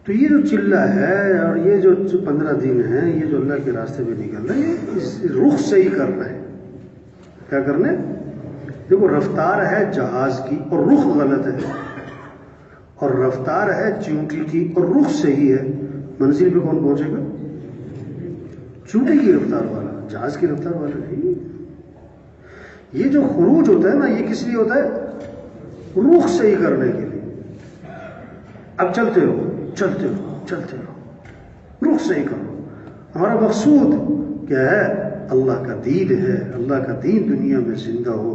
تو یہ جو چلہ ہے اور یہ جو 15 دن ہیں، یہ جو اللہ کے راستے میں نکل رہا ہے، یہ اس رخ صحیح کر رہا ہے. کیا کرنے؟ دیکھو رفتار ہے جہاز کی اور رخ غلط ہے، اور رفتار ہے چیونٹی کی اور رخ صحیح ہے. منزل پہ کون پہنچے گا؟ چیونٹی کی رفتار والا، جہاز کی رفتار والا نہیں. یہ جو خروج ہوتا ہے نا، یہ کس لیے ہوتا ہے؟ رخ صحیح کرنے کے لیے. اب چلتے رہو چلتے رہو چلتے رہو، رخ صحیح کرو. ہمارا مقصود کیا ہے؟ اللہ کا دین ہے. اللہ کا دین دنیا میں زندہ ہو،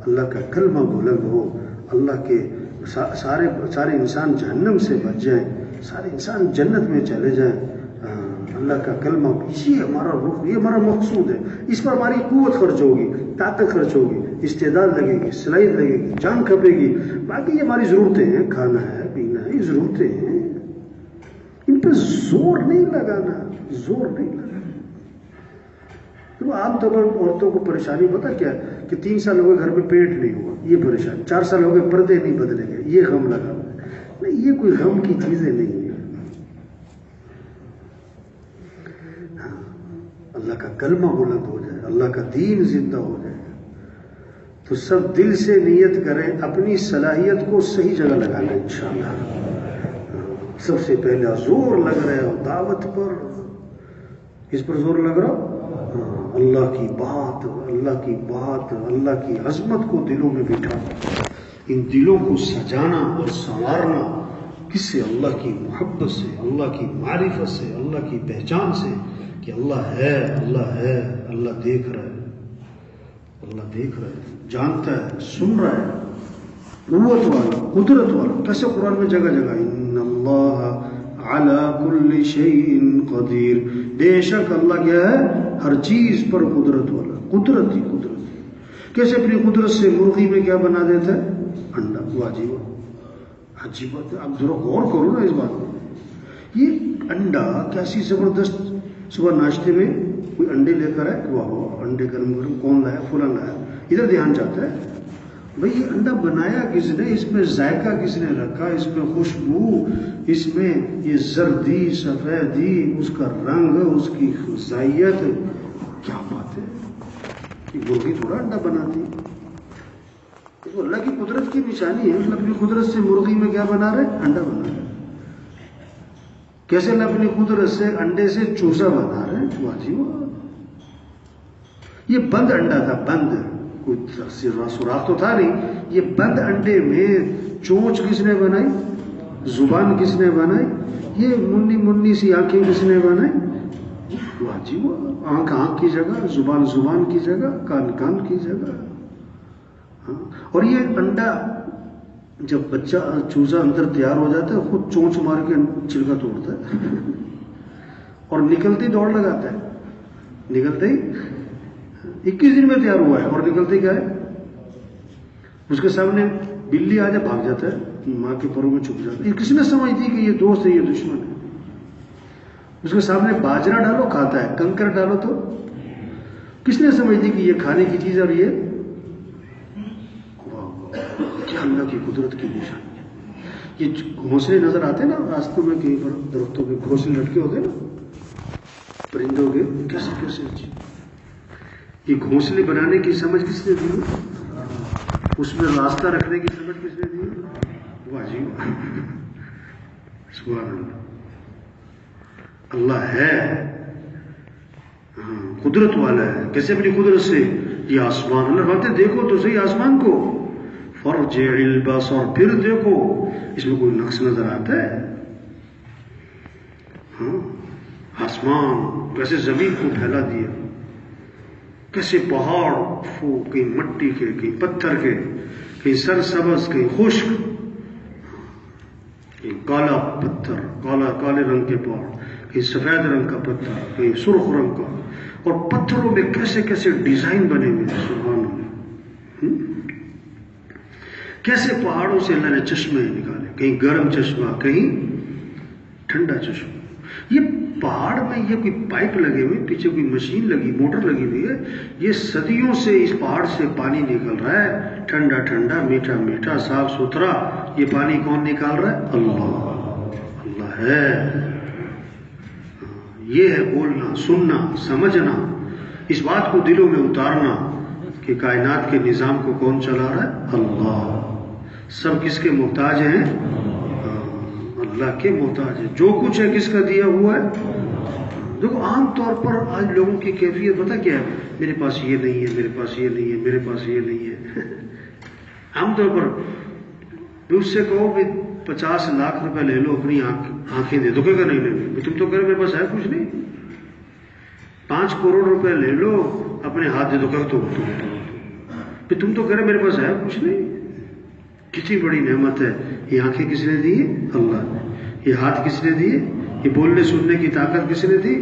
اللہ کا کلمہ بلند ہو، اللہ کے سارے انسان جہنم سے بچ جائیں، سارے انسان جنت میں چلے جائیں. اللہ کا کلمہ، اسی ہمارا رخ، یہ ہمارا مقصود ہے. اس پر ہماری قوت خرچ ہوگی، طاقت خرچ ہوگی، استعداد لگے گی، صلاحیت لگے گی، جان کھپے گی. باقی یہ ہماری ضرورتیں ہیں، کھانا ہے پینا ہے، یہ ضرورتیں ہیں، ان پہ زور نہیں لگانا، زور نہیں لگانا. تو عام طور پر عورتوں کو پریشانی پتہ کیا ہے؟ کہ 3 سال ہو گئے گھر میں پیٹ نہیں ہوا، یہ پریشانی. 4 سال ہو گئے پردے نہیں بدلے گئے، یہ غم لگا. نہیں، یہ کوئی غم کی چیزیں نہیں ہیں. اللہ کا کلمہ بلند ہو جائے، اللہ کا دین زندہ ہو جائے، تو سب دل سے نیت کریں اپنی صلاحیت کو صحیح جگہ لگانا. انشاءاللہ سب سے پہلے زور لگ رہے ہو دعوت پر، اس پر زور لگ رہا ہو. اللہ کی بات، اللہ کی بات، اللہ کی عظمت کو دلوں میں بٹھا، ان دلوں کو سجانا اور سنوارنا کس سے؟ اللہ کی محبت سے، اللہ کی معرفت سے، اللہ کی پہچان سے کہ اللہ ہے، اللہ ہے، اللہ دیکھ رہا ہے، اللہ دیکھ رہا ہے، جانتا ہے، سن رہا ہے، قوت والا، قدرت والا. کیسے قرآن میں جگہ جگہ ان اللہ علی کل شیء قدیر، بے شک اللہ کیا ہے؟ ہر چیز پر قدرت والا. قدرت ہی قدرت. کیسے اپنی قدرت سے مرغی میں کیا بنا دیتا ہے؟ انڈا. واجب عجیب بات ہے. آپ ذرا غور کرو نا اس بات میں. یہ انڈا کیسی زبردست. صبح ناشتے میں کوئی انڈے لے کر آئے، واہ انڈے گرم گرم، کون لایا؟ فلاں لایا. ادھر دھیان جاتا ہے بھئی یہ انڈا بنایا کس نے؟ اس میں ذائقہ کس نے رکھا؟ اس میں خوشبو، اس میں یہ زردی، سفیدی، اس کا رنگ، اس کی غذائیت، کیا بات ہے. یہ مرغی تھوڑا انڈا بناتی ہے. تو اللہ کی قدرت کی نشانی ہے. اللہ اپنی قدرت سے مرغی میں کیا بنا رہے؟ انڈا بنا رہے. کیسے اللہ اپنی قدرت سے انڈے سے چوزا بنا رہے ہیں؟ واجب. یہ بند انڈا تھا، بند، کوئی سوراخ تو تھا نہیں. یہ بند انڈے میں چونچ کس نے بنائی؟ زبان کس نے بنائی؟ یہ منی منی سی آنکھیں کس نے بنائی؟ واجب. آنکھ آنکھ کی جگہ، زبان زبان کی جگہ، کان کان کی جگہ. اور یہ انڈا جب بچہ چوزا اندر تیار ہو جاتا ہے، خود چونچ مار کے چھلکا توڑتا ہے اور نکلتے دوڑ لگاتا ہے. نکلتے ہی 21 دن میں تیار ہوا ہے اور نکلتے کیا ہے؟ اس کے سامنے بلی آ جائے بھاگ جاتا ہے، ماں کے پروں میں چھپ جاتا ہے. کسی نے سمجھتی کہ یہ دوست ہے، یہ دشمن ہے. اس کے سامنے باجرہ ڈالو کھاتا ہے، کنکر ڈالو تو کس نے سمجھتی کہ یہ کھانے کی چیز. اور یہ کیا اللہ کی قدرت کی نشانی ہے. یہ گھونسلے نظر آتے نا راستوں میں، کہیں پر درختوں کے گھونسلے لٹکے ہوتے نا پرندوں کے، کیسے کیسے یہ گھونسلے بنانے کی سمجھ کس نے دی؟ اس میں راستہ رکھنے کی سمجھ کس نے دی؟ واجب. سبحان اللہ. اللہ ہے، قدرت والا ہے. کیسے اپنی قدرت سے؟ یہ آسمان، اللہ فرماتے دیکھو تو صحیح آسمان کو، فرجع البصر، پھر دیکھو اس میں کوئی نقص نظر آتا ہے؟ آسمان کیسے زمین کو پھیلا دیا، کیسے پہاڑ، کہیں مٹی کے، کہیں پتھر کے، کہیں سرسبز، کہیں خشک، کہیں کالا پتھر، کالے رنگ کے پہاڑ، کہیں سفید رنگ کا پتھر، کہیں سرخ رنگ کا. اور پتھروں میں کیسے کیسے ڈیزائن بنے ہوئے. سبحان اللہ. کیسے پہاڑوں سے اللہ نے چشمے نکالے، کہیں گرم چشمہ، کہیں ٹھنڈا چشمہ. یہ پہاڑ میں یہ کوئی پائپ لگے ہوئے، پیچھے کوئی مشین لگی، موٹر لگی ہوئی ہے. یہ صدیوں سے اس پہاڑ سے پانی نکل رہا ہے، ٹھنڈا ٹھنڈا، میٹھا میٹھا، صاف ستھرا. یہ پانی کون نکال رہا ہے؟ اللہ. اللہ ہے. یہ ہے بولنا، سننا، سمجھنا، اس بات کو دلوں میں اتارنا کہ کائنات کے نظام کو کون چلا رہا ہے؟ اللہ. سب کس کے محتاج ہیں؟ اللہ کے محتاج ہے. جو کچھ ہے کس کا دیا ہوا ہے؟ دیکھو عام طور پر آج لوگوں کی کیفیت پتہ کیا ہے؟ میرے پاس یہ نہیں ہے، میرے پاس یہ نہیں ہے، میرے پاس یہ نہیں ہے. عام طور پر اس سے کہو کہ 50 لاکھ روپے لے لو، اپنی آنکھیں دے دو، کہ نہیں لے لو. تم تو کہہ رہے میرے پاس ہے کچھ نہیں. 5 کروڑ روپے لے لو، اپنے ہاتھ دے دو، کہ تم تو کہہ رہے میرے پاس ہے کچھ نہیں. کتنی بڑی نعمت ہے. یہ آنکھیں کس نے دی؟ اللہ نے. یہ ہاتھ کس نے دیے؟ یہ بولنے سننے کی طاقت کس نے دی؟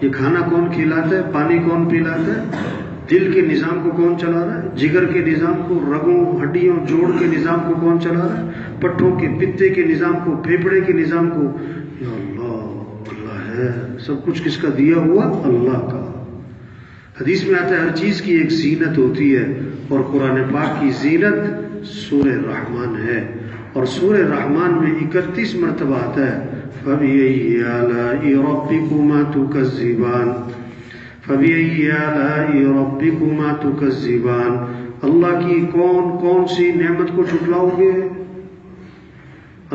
یہ کھانا کون کھلاتا ہے؟ پانی کون پلاتا ہے؟ دل کے نظام کو کون چلا رہا ہے؟ جگر کے نظام کو، رگوں، ہڈیوں، جوڑ کے نظام کو کون چلا رہا ہے؟ پٹھوں کے، پتے کے نظام کو، پھیپھڑے کے نظام کو. یا اللہ، اللہ ہے. سب کچھ کس کا دیا ہوا؟ اللہ کا. حدیث میں آتا ہے ہر چیز کی ایک زینت ہوتی ہے، اور قرآن پاک کی زینت سورہ رحمان ہے. اور سورہ رحمان میں 31 مرتبہ آتا ہے فَبِأَيِّ آلَاءِ رَبِّكُمَا تُكَذِّبَانِ. فَبِأَيِّ آلَاءِ رَبِّكُمَا تُكَذِّبَانِ. اللہ کی کون کون سی نعمت کو جھٹلاؤ گے؟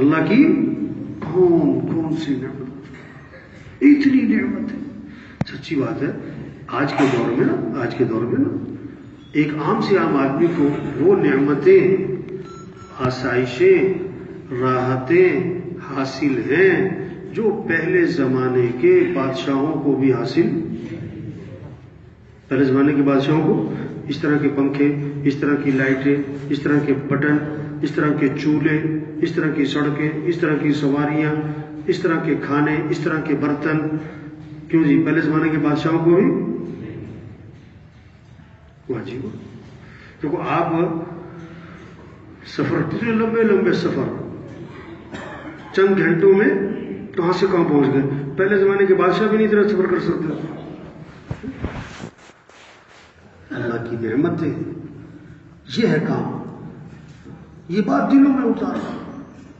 اللہ کی کون کون سی نعمت؟ اتنی نعمت ہے. سچی بات ہے. آج کے دور میں نا ایک عام سے عام آدمی کو وہ نعمتیں، آسائشیں، راحتیں حاصل ہیں جو پہلے زمانے کے بادشاہوں کو بھی حاصل. پہلے زمانے کے بادشاہوں کو اس طرح کے پنکھے، اس طرح کی لائٹیں، اس طرح کے بٹن، اس طرح کے چولہے، اس طرح کی سڑکیں، اس طرح کی سواریاں، اس طرح کے کھانے، اس طرح کے برتن. کیوں جی؟ پہلے زمانے کے بادشاہوں کو بھی واجب. دیکھو آپ سفر، کتنے لمبے لمبے سفر چند گھنٹوں میں کہاں سے کہاں پہنچ گئے. پہلے زمانے کے بادشاہ بھی نہیں اتنا سفر کر سکتے. اللہ کی نعمت ہے. یہ ہے کام. یہ بات دلوں میں اتارا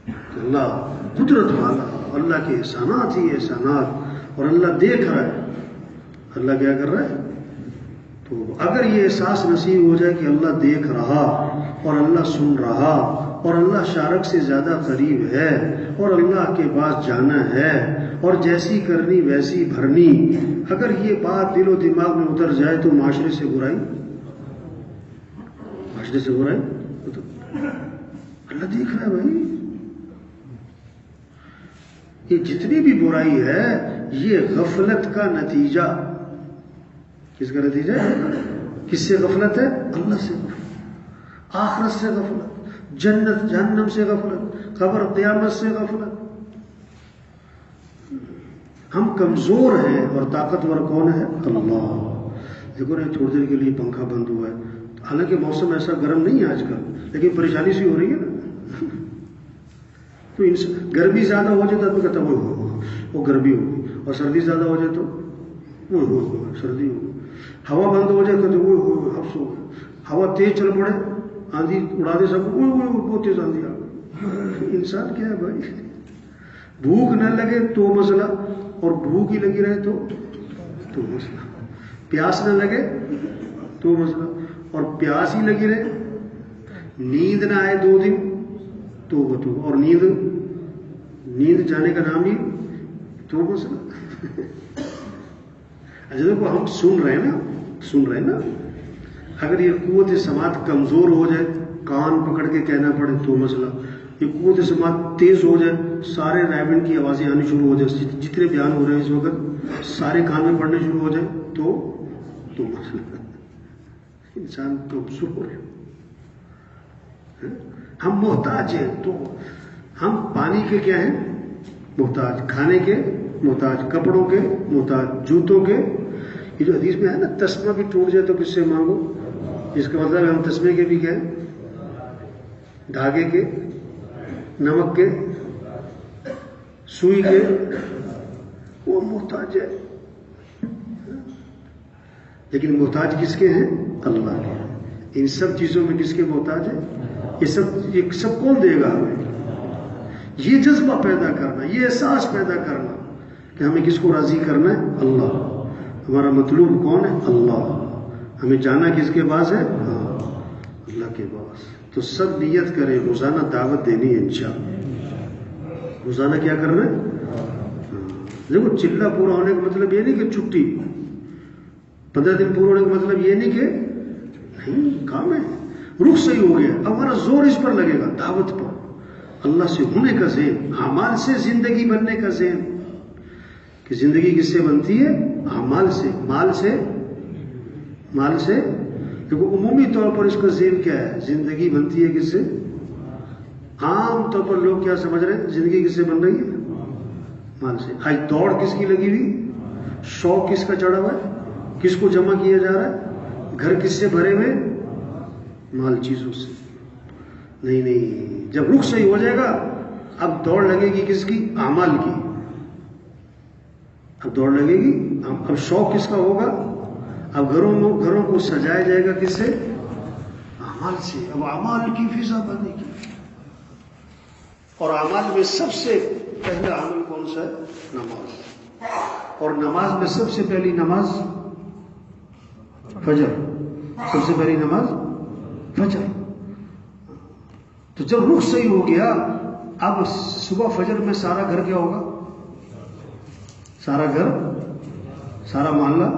کہ اللہ قدرت والا، اللہ کے احسانات ہی احسانات، اور اللہ دیکھ رہا ہے. اللہ کیا کر رہا ہے؟ تو اگر یہ احساس نصیب ہو جائے کہ اللہ دیکھ رہا، اور اللہ سن رہا، اور اللہ شارک سے زیادہ قریب ہے، اور اللہ کے پاس جانا ہے، اور جیسی کرنی ویسی بھرنی، اگر یہ بات دل و دماغ میں اتر جائے تو معاشرے سے برائی اللہ دیکھ رہا ہے بھائی. یہ جتنی بھی برائی ہے یہ غفلت کا نتیجہ. کس کا نتیجہ ہے؟ کس سے غفلت ہے؟ اللہ سے غفلت، آخرت سے غفلت، جنت جہنم سے غفلت، قبر قیامت سے غفلت. ہم کمزور ہیں اور طاقتور کون ہے؟ اللہ. دیکھو نا تھوڑی دیر کے لیے پنکھا بند ہوا ہے، حالانکہ موسم ایسا گرم نہیں ہے آج کل، لیکن پریشانی سی ہو رہی ہے نا. تو گرمی زیادہ ہو جائے تو کہتا وہ گرمی ہوگی، اور سردی زیادہ ہو جائے تو وہ سردی ہوگی. ہوا بند ہو جائے تو وہ حبس ہو گئے. ہوا تیز چل پڑے، آندھی اڑا دے سب، بہت تیز آندھی آ گئی. انسان کیا ہے بھائی؟ بھوک نہ لگے تو مسئلہ، اور بھوک ہی لگی رہے تو مسئلہ. پیاس نہ لگے تو مسئلہ، اور پیاس ہی لگی رہے. نیند نہ آئے 2 دن تو اور نیند جانے کا نام ہی تو مسئلہ. اچھا دیکھو ہم سن رہے ہیں نا، اگر یہ قوت سماعت کمزور ہو جائے، کان پکڑ کے کہنا پڑے تو مسئلہ. یہ قوت سماعت تیز ہو جائے، سارے رائبن کی آوازیں آنی شروع ہو جائے، جتنے بیان ہو رہے ہیں اس وقت سارے کان میں پڑنے شروع ہو جائے تو مسئلہ. انسان کمزور ہے. ہم محتاج ہیں. تو ہم پانی کے کیا ہیں؟ محتاج. کھانے کے محتاج، کپڑوں کے محتاج، جوتوں کے. یہ جو حدیث میں ہے نا تسمہ بھی ٹوٹ جائے تو کس سے مانگو، اس کا مطلب ہے ہم تسمے کے بھی کیا ہیں؟ دھاگے کے، نمک کے، سوئی کے، وہ محتاج ہے. لیکن محتاج کس کے ہیں؟ اللہ کے. ان سب چیزوں میں کس کے محتاج ہے؟ یہ سب کون دے گا ہمیں؟ یہ جذبہ پیدا کرنا، یہ احساس پیدا کرنا کہ ہمیں کس کو راضی کرنا ہے؟ اللہ۔ ہمارا مطلوب کون ہے؟ اللہ۔ ہمیں جانا کس کے پاس ہے؟ اللہ کے پاس۔ تو سب نیت کریں، روزانہ دعوت دینی ہے انشاءاللہ۔ روزانہ کیا کرنا ہے؟ دیکھو چلہ پورا ہونے کا مطلب یہ نہیں کہ چھٹی، 15 دن پورا ہونے کا مطلب یہ نہیں کہ نہیں، کام ہے، رخ صحیح ہو گیا، اب ہمارا زور اس پر لگے گا، دعوت پر، اللہ سے ہونے کا ذہن، اعمال سے زندگی بننے کا ذہن، کہ زندگی کس سے بنتی ہے؟ اعمال سے، مال سے۔ دیکھو عمومی طور پر اس کا ذہن کیا ہے؟ زندگی بنتی ہے کس سے؟ عام طور پر لوگ کیا سمجھ رہے ہیں زندگی کس سے بن رہی ہے؟ مال سے۔ آج دوڑ کس کی لگی ہوئی؟ شوق کس کا چڑھا ہوا ہے؟ کس کو جمع کیا جا رہا ہے؟ گھر کس سے بھرے ہوئے؟ مال چیزوں سے۔ نہیں، جب رخ صحیح ہو جائے گا اب دوڑ لگے گی کس کی؟ اعمال کی۔ اب دوڑ لگے گی، اب شوق کس کا ہوگا؟ اب گھروں کو سجایا جائے گا کس سے؟ اعمال سے۔ اب اعمال کی فضا بنے گی، اور اعمال میں سب سے پہلا عمل کون سا ہے؟ نماز۔ اور نماز میں سب سے پہلی نماز فجر، سب سے پہلی نماز فجر۔ تو جب رخ صحیح ہو گیا اب صبح فجر میں سارا گھر کیا ہوگا؟ سارا گھر، سارا محلہ۔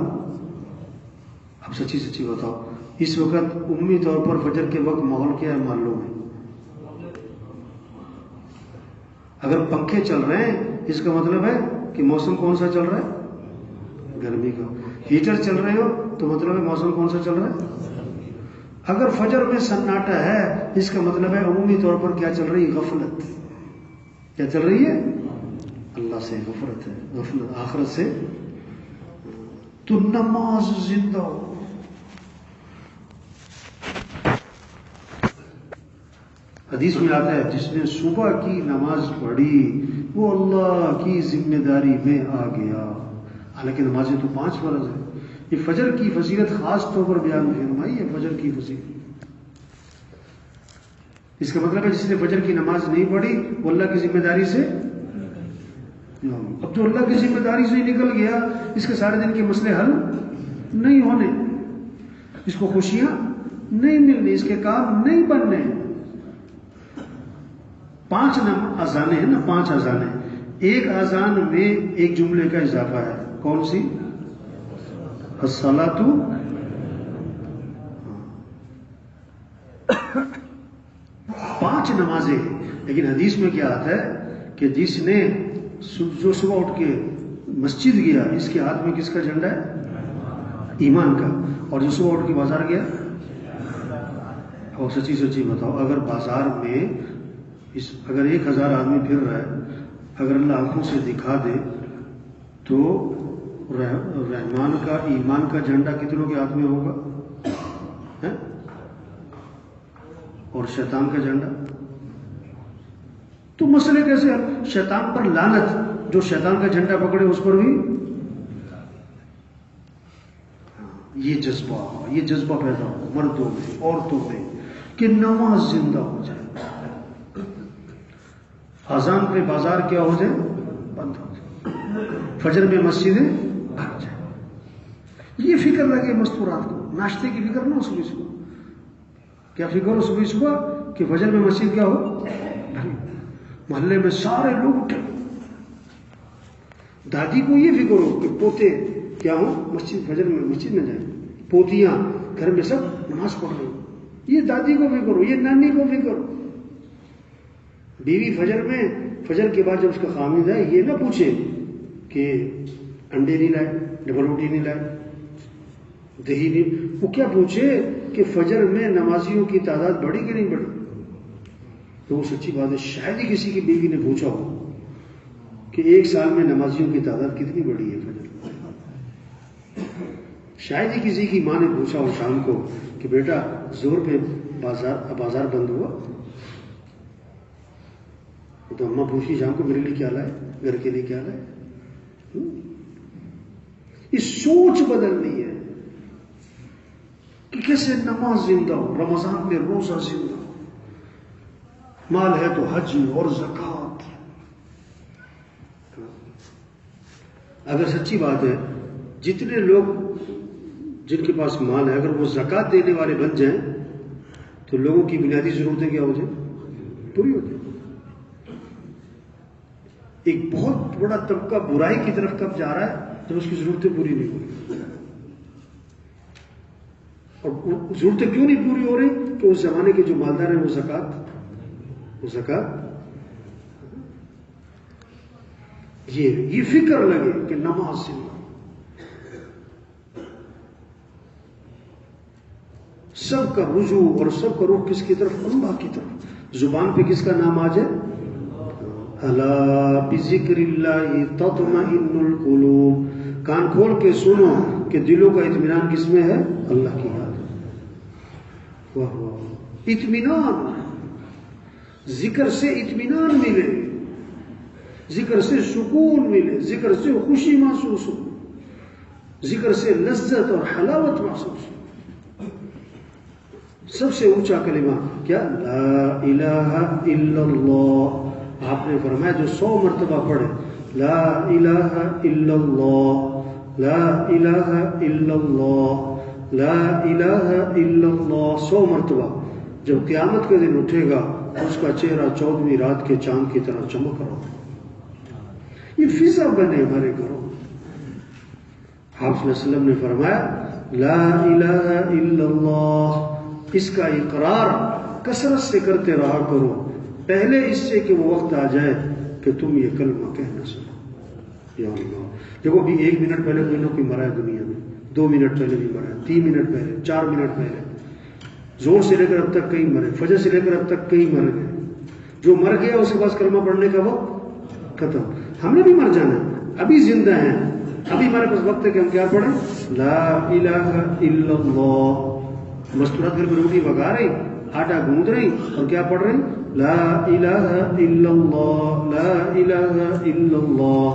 اب سچی بتاؤ اس وقت عمومی طور پر فجر کے وقت ماحول کیا ہے محلوں میں؟ اگر پنکھے چل رہے ہیں اس کا مطلب ہے کہ موسم کون سا چل رہا ہے؟ گرمی کا۔ ہیٹر چل رہے ہو تو مطلب ہے موسم کون سا چل رہا ہے؟ اگر فجر میں سناٹا ہے اس کا مطلب ہے عمومی طور پر کیا چل رہی ہے؟ غفلت۔ کیا چل رہی ہے؟ اللہ سے غفلت ہے، غفلت آخرت سے۔ تو نماز زندہ ہو۔ حدیث میں آتا ہے جس نے صبح کی نماز پڑھی وہ اللہ کی ذمہ داری میں آ گیا۔ حالانکہ نمازیں تو 5 فرض ہیں، یہ فجر کی فضیلت خاص طور پر بیان فرمائی ہے۔ فجر کی فضیلت، اس کا مطلب ہے جس نے فجر کی نماز نہیں پڑھی وہ اللہ کی ذمہ داری سے، اب تو اللہ کی ذمہ داری سے ہی نکل گیا، اس کے سارے دن کے مسئلے حل نہیں ہونے، اس کو خوشیاں نہیں ملنی، اس کے کام نہیں بننے۔ 5 اذانیں ہیں نا، 5 اذانیں، ایک اذان میں ایک جملے کا اضافہ ہے، کون سی؟ الصلاۃ۔ 5 نمازیں، لیکن حدیث میں کیا آتا ہے کہ جس نے جو صبح اٹھ کے مسجد گیا اس کے ہاتھ میں کس کا جھنڈا ہے؟ ایمان کا۔ اور جو صبح اٹھ کے بازار گیا، اور سچی بتاؤ اگر بازار میں اگر 1000 آدمی پھر رہا ہے، اگر اللہ آنکھوں سے دکھا دے تو رحمان کا ایمان کا جھنڈا کتنوں کے ہاتھ میں ہوگا؟ اور شیطان کا جھنڈا؟ تو مسئلے کیسے؟ شیطان پر لعنت، جو شیطان کا جھنڈا پکڑے اس پر بھی یہ جذبہ پیدا ہو مردوں میں، عورتوں میں، کہ نماز زندہ ہو جائے، اذان پہ بازار کیا ہو جائے؟ بند ہو جائے، فجر میں مسجدیں بھر جائیں۔ یہ فکر لگے مستورات کو، ناشتے کی فکر نہ ہو صبح، کیا فکر ہو صبح کہ فجر میں مسجد کیا ہو؟ محلے میں سارے لوگ اٹھے، دادی کو یہ فکر ہو کہ پوتے کیا ہو؟ مسجد، فجر میں مسجد میں جائیں، پوتیاں گھر میں سب نماز پڑھ رہی، یہ دادی کو فکر ہو، یہ نانی کو فکر ہو۔ بیوی فجر کے بعد جب اس کا خامد ہے یہ نہ پوچھے کہ انڈے نہیں لائے، ڈبل روٹی نہیں لائے، دہی نہیں، وہ کیا پوچھے کہ فجر میں نمازیوں کی تعداد بڑھی کہ نہیں بڑھی؟ تو وہ سچی بات ہے، شاید ہی کسی کی بیوی نے پوچھا ہو کہ 1 سال میں نمازیوں کی تعداد کتنی بڑھی ہے فجر، شاید ہی کسی کی ماں نے پوچھا ہو شام کو کہ بیٹا زور پہ بازار بند ہوا، تو اماں پوچھی شام کو میرے لیے کیا لائے، گھر کے لیے کیا لائے؟ اس سوچ بدلنی ہے کہ کیسے نماز زندہ ہو، رمضان میں روزہ زندہ ہو، مال ہے تو حج اور زکوٰۃ، اگر سچی بات ہے جتنے لوگ جن کے پاس مال ہے اگر وہ زکوٰۃ دینے والے بن جائیں تو لوگوں کی بنیادی ضرورتیں کیا ہو جائیں؟ پوری ہو جائیں۔ ایک بہت بڑا طبقہ برائی کی طرف کب جا رہا ہے؟ جب اس کی ضرورتیں پوری نہیں ہو رہی۔ اور ضرورتیں کیوں نہیں پوری ہو رہی؟ کہ اس زمانے کے جو مالدار ہیں وہ زکوٰۃ یہ فکر لگے کہ نماز سے سب کا رجوع اور سب کا رخ کس کی طرف؟ اللہ کی طرف۔ زبان پہ کس کا نام آ جائے؟ الا بذکر اللہ تطمئن القلوب۔ کان کھول کے سنو کہ دلوں کا اطمینان کس میں ہے؟ اللہ کی یاد۔ واہ اطمینان، ذکر سے اطمینان ملے، ذکر سے سکون ملے، ذکر سے خوشی محسوس ہو، ذکر سے لذت اور حلاوت محسوس ہو۔ سب سے اونچا کلمہ کیا؟ لا الہ الا اللہ۔ آپ نے فرمایا جو 100 مرتبہ پڑھے لا الہ الا اللہ، لا الہ الا اللہ، لا الہ الا اللہ 100 مرتبہ، جب قیامت کے دن اٹھے گا اس کا چہرہ 14ویں رات کے چاند کی طرح چمک رہا ہوگا۔ یہ فضا بنے ہمارے گھروں۔ آپ صلی اللہ علیہ وسلم نے فرمایا لا الہ الا اللہ، اس کا اقرار کثرت سے کرتے رہا کرو، پہلے اس سے کہ وہ وقت آ جائے کہ تم یہ کلمہ کہہ نہ سکو۔ یا اللہ، دیکھو بھی 1 منٹ پہلے کوئی نہ کوئی مرا ہے دنیا میں، 2 منٹ پہلے بھی مرا ہے، 3 منٹ پہلے، 4 منٹ پہلے، زور سے لے کر اب تک کئی مرے، فجر سے لے کر اب تک کئی مر گئے۔ جو مر گیا اس کے پاس کلمہ پڑھنے کا وقت ختم۔ ہم نے بھی مر جانا ہے، ابھی زندہ ہیں، ابھی ہمارے پاس وقت ہے کہ ہم کیا پڑھیں؟ لا الہ الا اللہ۔ مستورات گھر میں روٹی پکا رہی، آٹا گوندھ رہی اور کیا پڑھ رہی؟ لا الہ الا اللہ، لا الہ الا اللہ۔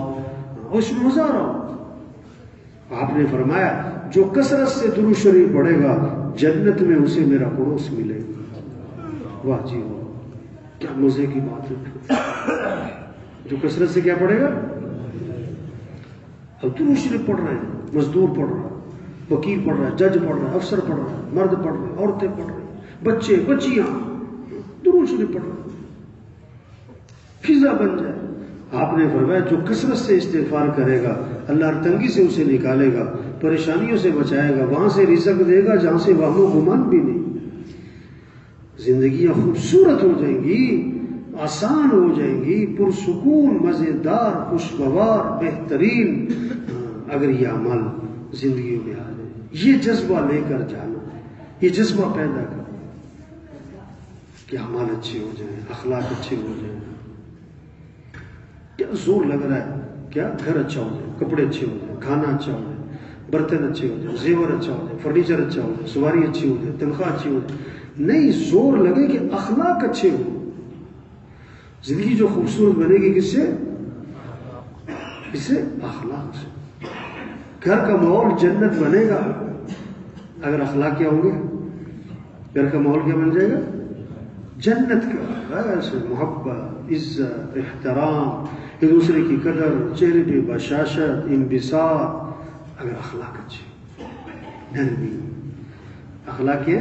اس میں مزہ آ رہا ہوں۔ آپ نے فرمایا جو کثرت سے درود شریف پڑھے گا جنت میں اسے میرا پڑوس ملے گا۔ واہ جی واہ، کیا مزے کی بات ہے۔ جو کثرت سے کیا پڑھے گا؟ اب درود شریف پڑھ رہے ہیں، مزدور پڑھ رہا ہے، وکیل پڑھ رہا ہے، جج پڑھ رہا ہے، افسر پڑھ رہا ہے، مرد پڑھ رہے ہیں، عورتیں پڑھ رہے ہیں، بچے بچیاں درود شریف پڑھ رہے ہیں، فضا بن جائے۔ آپ نے فرمایا جو کثرت سے استغفار کرے گا اللہ ہر تنگی سے اسے نکالے گا، پریشانیوں سے بچائے گا، وہاں سے رزق دے گا جہاں سے وہم و گمان بھی نہیں۔ زندگیاں خوبصورت ہو جائیں گی، آسان ہو جائیں گی، پرسکون، مزیدار، خوشگوار، بہترین، اگر یہ عمل زندگیوں میں آ جائے۔ یہ جذبہ لے کر جانا، یہ جذبہ پیدا کرنا کہ اعمال اچھے ہو جائیں، اخلاق اچھے ہو جائیں۔ کیا زور لگ رہا ہے؟ کیا گھر اچھا ہو جائے، کپڑے اچھے ہو جائیں، کھانا اچھا ہو جائے، برتن اچھے ہو جائیں، زیور اچھا ہو جائے، فرنیچر اچھا ہو جائے، سواری اچھی ہو جائے، تنخواہ اچھی ہو جائے۔ نہیں، زور لگے کہ اخلاق اچھے ہو۔ زندگی جو خوبصورت بنے گی کس سے؟ کس سے؟ اخلاق سے۔ گھر کا ماحول جنت بنے گا اگر اخلاق کیا ہوں گے؟ گھر کا ماحول کیا بن جائے گا؟ جنت کا، ایسے محبت، عزت، احترام، ایک دوسرے کی قدر، چہرے پہ بشاشت، انبساط، اگر اخلاق اچھے، نرمی، اخلاق کیا؟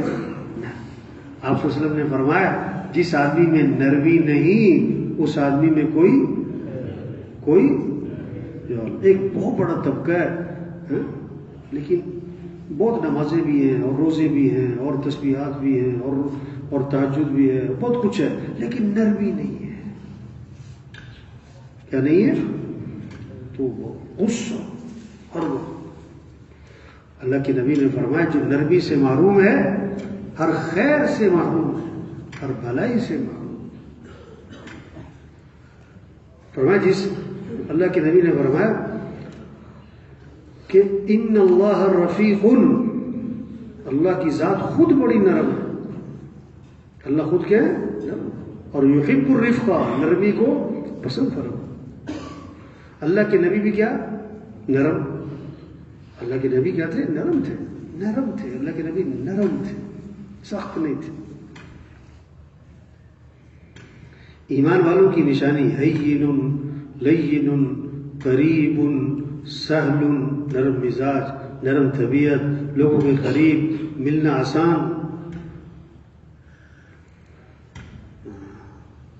آپ صلی اللہ علیہ وسلم نے فرمایا جس آدمی میں نرمی نہیں اس آدمی میں کوئی ایک بہت بڑا طبقہ ہے، لیکن بہت نمازیں بھی ہیں اور روزے بھی ہیں اور تسبیحات بھی ہیں اور تہجد بھی ہے، بہت کچھ ہے، لیکن نرمی نہیں ہے۔ کیا نہیں ہے؟ تو غصہ ہر وقت۔ اللہ کے نبی نے فرمایا جو نرمی سے محروم ہے ہر خیر سے محروم ہے، ہر بھلائی سے محروم۔ فرمایا جس اللہ کے نبی نے فرمایا کہ ان اللہ رفیق، اللہ کی ذات خود بڑی نرم ہے۔ اللہ خود کیا ہے؟ اور یحب الرفق، نرمی کو پسند فرما۔ اللہ کے نبی بھی کیا؟ نرم۔ اللہ کے نبی کیا تھے؟ نرم تھے، نرم تھے۔ اللہ کے نبی نرم تھے، سخت نہیں تھے۔ ایمان والوں کی نشانی ہین لین قریب سہل، نرم مزاج، نرم طبیعت، لوگوں کے قریب، ملنا آسان.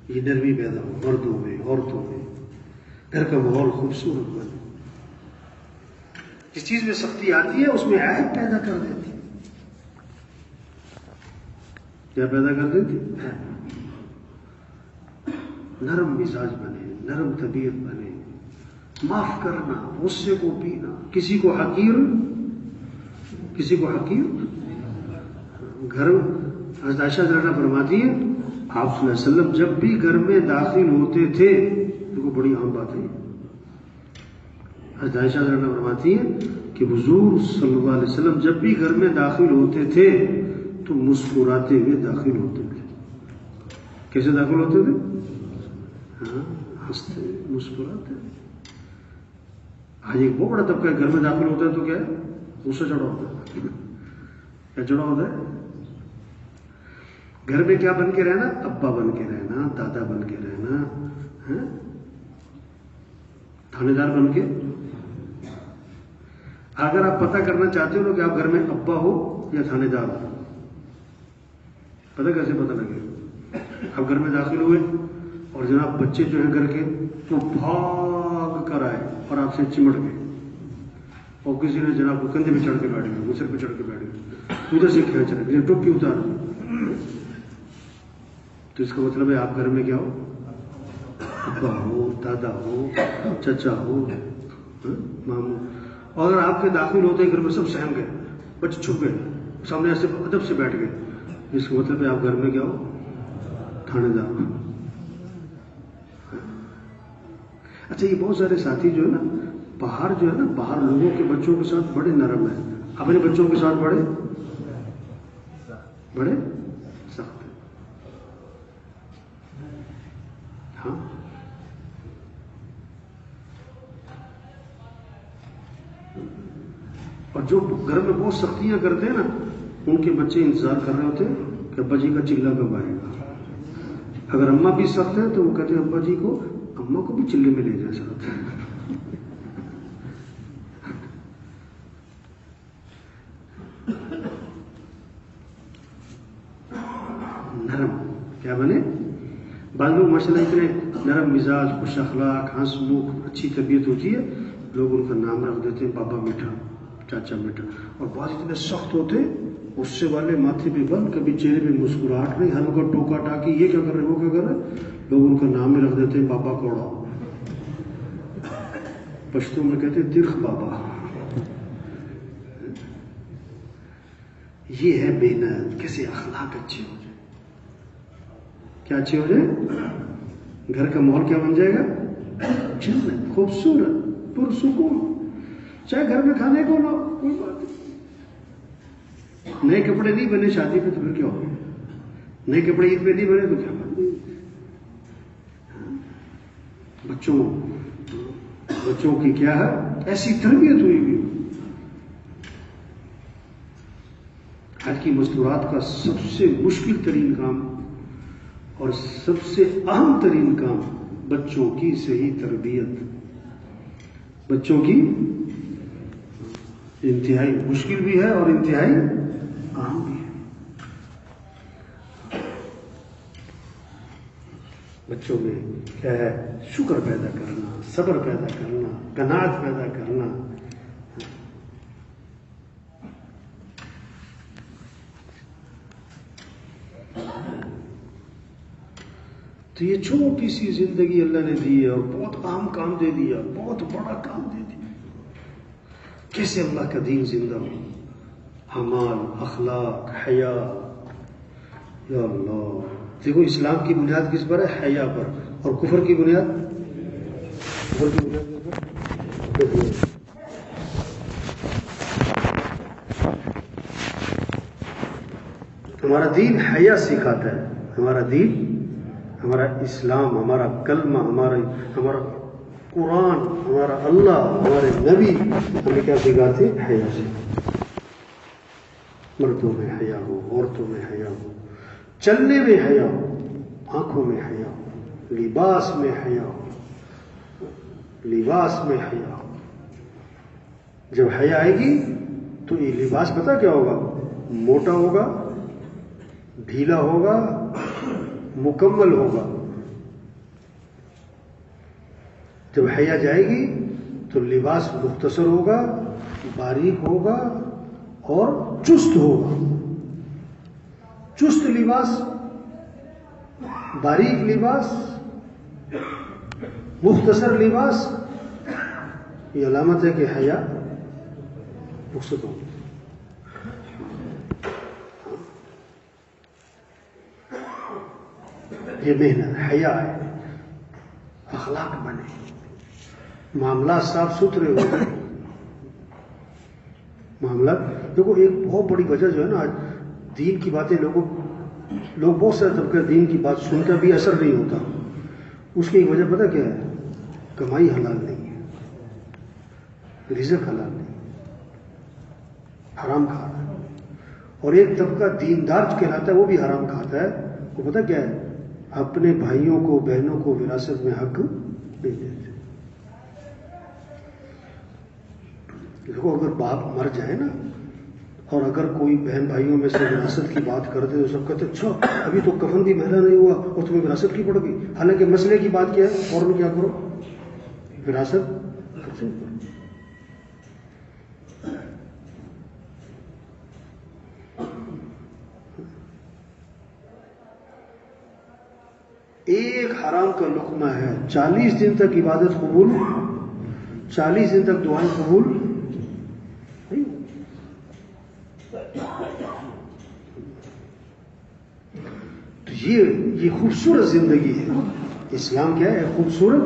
یہ نرمی پیدا ہو مردوں میں، عورتوں میں، گھر کا ماحول خوبصورت بنے. جس چیز میں سختی آتی ہے اس میں عیب پیدا کر دیتی. کیا پیدا کر دیتی؟ نرم مزاج بنے، نرم طبیعت بنے، معاف کرنا، غصے کو پینا، کسی کو حقیر گھر. حضرت عائشہ رضی اللہ عنہا فرماتی ہیں آپ صلی اللہ علیہ وسلم جب بھی گھر میں داخل ہوتے تھے، دیکھو بڑی عام بات ہے، حضرت عائشہ رضی اللہ عنہا فرماتی ہیں کہ حضور صلی اللہ علیہ وسلم جب بھی گھر میں داخل ہوتے تھے تو مسکراتے ہوئے داخل ہوتے تھے. کیسے داخل ہوتے تھے؟ ہنستے مسکراتے. آج ایک بہت بڑا طبقہ گھر میں داخل ہوتا ہے تو کیا ہے؟ غصہ چڑھا ہوتا ہے. کیا چڑھا ہوتا ہے؟ گھر میں کیا بن کے رہنا؟ ابا بن کے رہنا، دادا بن کے رہنا، تھانے دار بن کے. اگر آپ پتہ کرنا چاہتے ہو کہ آپ گھر میں ابا ہو یا تھانے دار ہو، پتہ کیسے پتہ لگے؟ آپ گھر میں داخل ہوئے اور جناب بچے جو ہیں گھر کے وہ بھاگ کر آئے اور آپ سے چمٹ گئے، اور کسی نے جناب کو کندھے پہ چڑھ کے بیٹھ گئے، سر پہ چڑھ کے بیٹھ گئے، ادھر سے کھینچ رہے ہیں، ٹوپی اتار. تو اس کا مطلب ہے آپ گھر میں کیا ہو؟ ابا ہو، دادا ہو، چچا ہو، ماموں. اور اگر آپ کے داخل ہوتے ہیں گھر میں سب سہم گئے، بچے چھپ گئے، سامنے ایسے ادب سے بیٹھ گئے، اس کا مطلب ہے آپ گھر میں کیا ہو؟ تھانے دار. اچھا یہ بہت سارے ساتھی جو ہے نا باہر لوگوں کے بچوں کے ساتھ بڑے نرم ہیں، اپنے بچوں کے ساتھ بڑے سخت ہیں. ہاں اور جو گھر میں بہت سختیاں کرتے ہیں نا ان کے بچے انتظار کر رہے ہوتے ہیں کہ ابا جی کا چلہ کب آئے گا. اگر اماں بھی سخت ہے تو وہ کہتے ہیں ابا جی کو، اماں کو بھی چلے میں لے جائے ساتھ. نرم کیا بنے؟ بعض لوگ ماشاءاللہ اتنے نرم مزاج، خوش اخلاق، ہنس مکھ، اچھی طبیعت ہوتی ہے، لوگ ان کا نام رکھ دیتے ہیں بابا میٹھا، چاچا میٹھا. اور بعض اتنے سخت ہوتے غصے والے، ماتھے پہ بند، کبھی چہرے پہ مسکراہٹ نہیں، ہلکا ٹوکا ٹاکی، یہ کیا کر رہے وہ کیا کر رہے، لوگ ان کا نام ہی رکھ دیتے ہیں بابا کوڑا. پشتو میں کہتے ہیں ترخ بابا. یہ ہے محنت. کیسے اخلاق اچھے ہو جائے. کیا اچھے ہو جائے؟ گھر کا ماحول کیا بن جائے گا؟ جنت، خوبصورت، پرسکون. چاہے گھر میں کھانے کو نہ کوئی بات نہیں. نئے کپڑے نہیں بنے شادی پہ تو پھر کیا ہوگا؟ نئے کپڑے عید پہ نہیں بنے تو کیا بات نہیں. بچوں کی کیا ہے ایسی تربیت ہوئی بھی. آج کی مستورات کا سب سے مشکل ترین کام اور سب سے اہم ترین کام بچوں کی صحیح تربیت. بچوں کی انتہائی مشکل بھی ہے اور انتہائی اہم بھی ہے. بچوں میں کیا ہے؟ شکر پیدا کرنا، صبر پیدا کرنا، قناعت پیدا کرنا. تو یہ چھوٹی سی زندگی اللہ نے دی ہے اور بہت اہم کام دے دیا، بہت بڑا کام دے دیا. کیسے اللہ کا دین زندہ ہو؟ اعمال، اخلاق، حیا. یا اللہ، دیکھو اسلام کی بنیاد کس پر ہے؟ حیا پر. اور کفر کی بنیاد ہمارا دین حیا سکھاتا ہے. ہمارا دین، ہمارا اسلام، ہمارا کلمہ، ہمارا قرآن، ہمارا اللہ، ہمارے نبی ہمیں کیا سکھاتے ہیں؟ حیا سے. مردوں میں حیا ہو، عورتوں میں حیا ہو، چلنے میں حیا ہو، آنکھوں میں حیا ہو، لباس میں حیا ہو. لباس میں حیا. جب حیا آئے گی تو یہ لباس پتہ کیا ہوگا؟ موٹا ہوگا، ڈھیلا ہوگا، مکمل ہوگا. جب حیا جائے گی تو لباس مختصر ہوگا، باریک ہوگا اور چست ہوگا. چست لباس، باریک لباس، مختصر لباس، یہ علامت ہے کہ حیا رخصت ہو. یہ محنت حیا ہے. اخلاق بنے، معاملات صاف ستھرے ہو گئے. معاملات دیکھو، ایک بہت بڑی وجہ جو ہے نا، آج دین کی باتیں لوگ بہت سارے طبقے دین کی بات سن کر بھی اثر نہیں ہوتا. اس کی ایک وجہ پتہ کیا ہے؟ کمائی حلال نہیں ہے، رزق حلال نہیں، حرام کھا رہا ہے. اور ایک طبقہ دیندار کہلاتا ہے، وہ بھی حرام کھاتا ہے. وہ پتہ کیا ہے؟ اپنے بھائیوں کو بہنوں کو وراثت میں حق نہیں دیتے. دیکھو، اگر باپ مر جائے نا، اور اگر کوئی بہن بھائیوں میں سے وراثت کی بات کرتے تو سب کہتے اچھا ابھی تو کفن بھی مہنگا نہیں ہوا اور تمہیں وراثت کی پڑ گئی. حالانکہ مسئلے کی بات کیا ہے؟ فوراً کیا کرو؟ وراثت تقسیم کرو. ایک حرام کا لقمہ ہے، 40 دن تک عبادت قبول، 40 دن تک دعائیں قبول. تو یہ خوبصورت زندگی ہے. اسلام کیا ہے؟ خوبصورت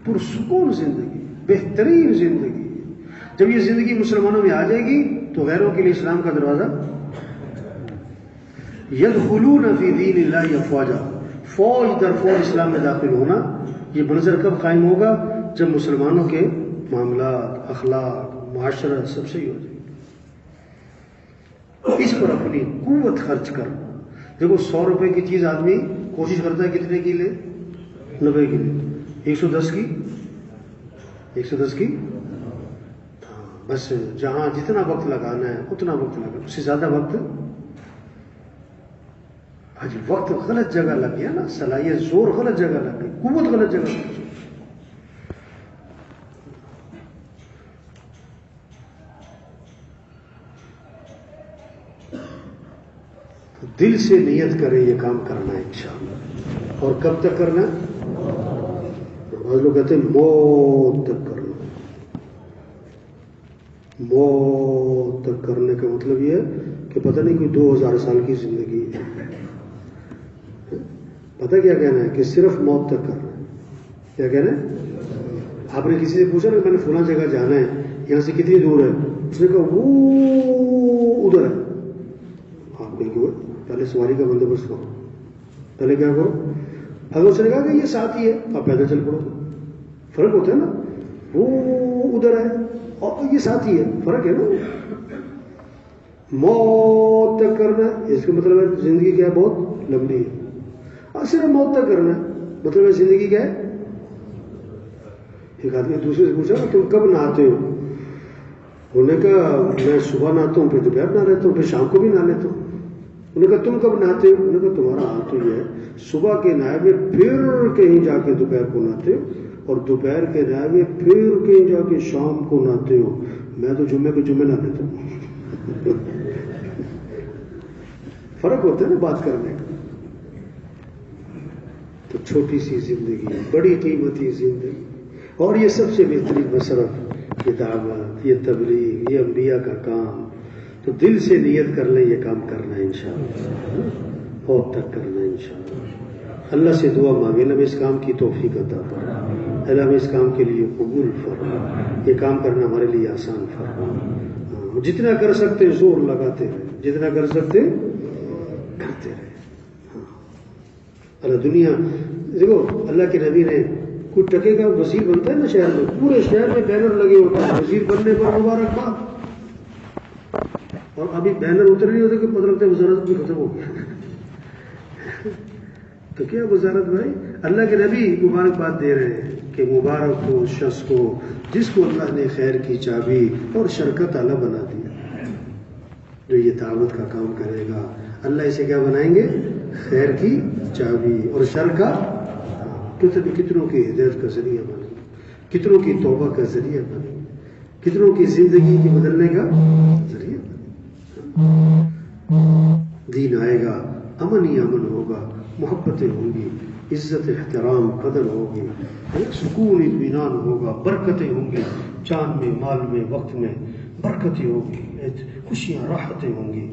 پرسکون زندگی، بہترین زندگی. جب یہ زندگی مسلمانوں میں آ جائے گی تو غیروں کے لیے اسلام کا دروازہ. یدخلون فی دین اللہ افواجا، فوج در فوج اسلام میں داخل ہونا. یہ منظر کب قائم ہوگا؟ جب مسلمانوں کے معاملات، اخلاق، معاشرت سب صحیح ہو جائے. اس پر اپنی قوت خرچ کر. دیکھو، 100 روپے کی چیز آدمی کوشش کرتا ہے کتنے کی لے؟ 90 کی لے. 110 کی 110 کی بس جہاں جتنا وقت لگانا ہے اتنا وقت لگانا، اس سے زیادہ وقت. آج وقت غلط جگہ لگ گیا نا، صلاحیت زور غلط جگہ لگ گئی، قوت غلط جگہ لگ گئی. دل سے نیت کریں یہ کام کرنا ہے انشاءاللہ. اور کب تک کرنا؟ بعض لوگ کہتے ہیں موت تک کرنا. موت تک کرنے کا مطلب یہ ہے کہ پتہ نہیں کوئی 2000 سال کی زندگی ہے. پتہ کیا کہنا ہے؟ کہ صرف موت تک کرنا ہے. کیا کہنا ہے؟ آپ نے کسی سے پوچھا نا میں نے فلاں جگہ جانا ہے، یہاں سے کتنی دور ہے؟ اس نے کہا وہ ادھر ہے. آپ کہیں گے پہلے سواری کا بندوبست کرو، پہلے کیا کرو؟ اگر اس نے کہا کہ یہ ساتھ ہی ہے، آپ پیدل چل پڑو. فرق ہوتا ہے نا، وہ ادھر ہے اور یہ ساتھ ہی ہے، فرق ہے نا. موت تک کرنا اس کا مطلب ہے زندگی کیا ہے؟ بہت لمبی ہے. اور صرف موت تک کرنا مطلب ہے زندگی کیا ہے؟ ایک آدمی دوسرے سے پوچھا تم کب نہاتے ہو؟ انہوں نے کہا میں صبح نہاتا ہوں، پھر دوپہر نہا لیتا ہوں، پھر شام کو بھی نہا لیتا ہوں. انہوں نے کہا تم کب نہاتے ہو؟ انہوں نے کہا تمہارا حال تو یہ ہے صبح کے نہائے ہوئے پھر کہیں جا کے دوپہر کو نہاتے ہو، اور دوپہر کے نہائے ہوئے پھر کہیں جا کے شام کو نہاتے ہو. میں تو جمعے کو جمعے نہا لیتا ہوں. فرق ہوتا ہے نا بات کرنے کا. تو چھوٹی سی زندگی، بڑی قیمتی زندگی. اور یہ سب سے بہترین مصرف، یہ دعوت، یہ تبلیغ، یہ انبیاء کا کام. تو دل سے نیت کر لیں یہ کام کرنا ہے انشاءاللہ، بہت تک کرنا ہے انشاءاللہ. اللہ سے دعا مانگے اللہ اس کام کی توفیق عطا فرما، اللہ ہمیں اس کام کے لیے قبول فرما، یہ کام کرنا ہمارے لیے آسان فرما. جتنا کر سکتے زور لگاتے رہے، جتنا کر سکتے کرتے رہے. اللہ دنیا دیکھو، اللہ کے نبی نے کوئی ٹکے کا وزیر بنتا ہے نا شہر میں، پورے شہر میں بینر لگے ہوتے ہیں وزیر بننے پر مبارکباد. اور ابھی بینر اتر نہیں ہوتے کہ پتہ لگتا ہے وزارت بھی ختم ہو گیا. تو کیا وزارت بھائی؟ اللہ کے نبی مبارکباد دے رہے ہیں. کہ مبارک ہو اس شخص کو جس کو اللہ نے خیر کی چابی اور شر کا تالا بنا دیا. جو یہ دعوت کا کام کرے گا اللہ اسے کیا بنائیں گے؟ خیر کی چابی اور شر کا کتنوں کی ہدایت کا ذریعہ بنے گا, کتنوں کی توبہ کا ذریعہ بنے گا, کتنوں کی زندگی کی بدلنے کا ذریعہ بنے گا. دین آئے گا, امن ہی امن ہوگا, محبتیں ہوں گی, عزت احترام قدر ہوگی, سکون اطمینان ہوگا, برکتیں ہوں گی, جان میں مال میں وقت میں برکتیں ہوگی, خوشیاں راحتیں ہوں گی,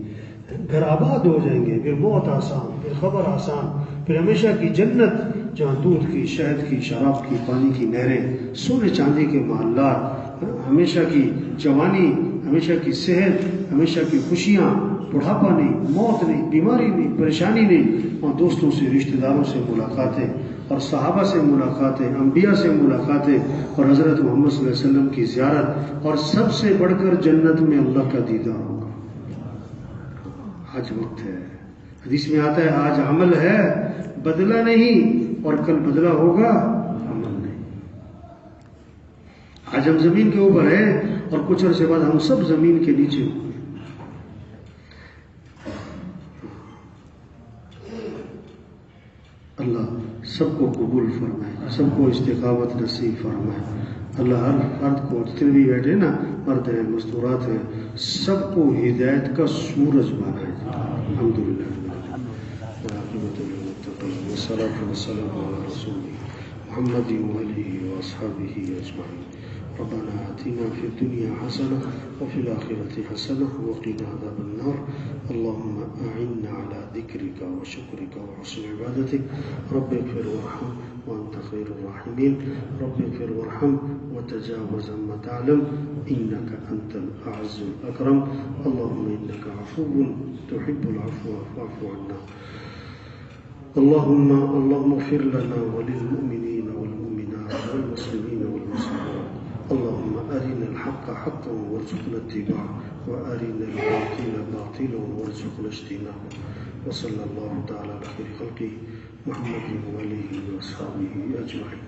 گھر آباد ہو جائیں گے, پھر موت آسان, پھر خبر آسان, پھر ہمیشہ کی جنت جہاں دودھ کی, شہد کی, شراب کی, پانی کی نہریں, سونے چاندی کے محلات, ہمیشہ کی جوانی, ہمیشہ کی صحت, ہمیشہ کی خوشیاں, بڑھاپا نہیں, موت نہیں, بیماری نہیں, پریشانی نہیں, اور دوستوں سے رشتہ داروں سے ملاقاتیں, اور صحابہ سے ملاقاتیں, انبیاء سے ملاقاتیں, اور حضرت محمد صلی اللہ علیہ وسلم کی زیارت, اور سب سے بڑھ کر جنت میں اللہ کا دیدار ہوگا. آج وقت ہے, حدیث میں آتا ہے آج عمل ہے بدلہ نہیں, اور کل بدلہ ہوگا عمل نہیں. آج ہم زمین کے اوپر ہیں اور کچھ عرصے بعد ہم سب زمین کے نیچے ہوں. اللہ سب کو قبول فرمائے, سب کو استقامت نصیب فرمائے. اللہ ہر فرد کو, جتنے بھی بیٹھے نا, مرد ہیں, مستورات ہیں, سب کو ہدایت کا سورج بنائے. الحمدللہ والصلاة والسلام على رسوله محمد وآله وأصحابه أجمعين. ربنا آتنا في الدنيا حسنة وفي الآخرة حسنة وقنا عذاب النار. اللهم أعنا على ذكرك وشكرك وحسن عبادتك. رب اغفر وارحم وأنت خير الراحمين. رب اغفر وارحم وتجاوز عما تعلم إنك أنت الأعز الأكرم. اللهم إنك عفو تحب العفو فاعف عنا. اللهم اغفر لنا وللمؤمنين والمؤمنات والمسلمين والمسلمات. اللهم أرنا الحق حقا وارزقنا اتباعه وأرنا الباطل باطلا وارزقنا اجتنابه. وصلى الله تعالى على خير خلقه محمد وآله وأصحابه أجمعين.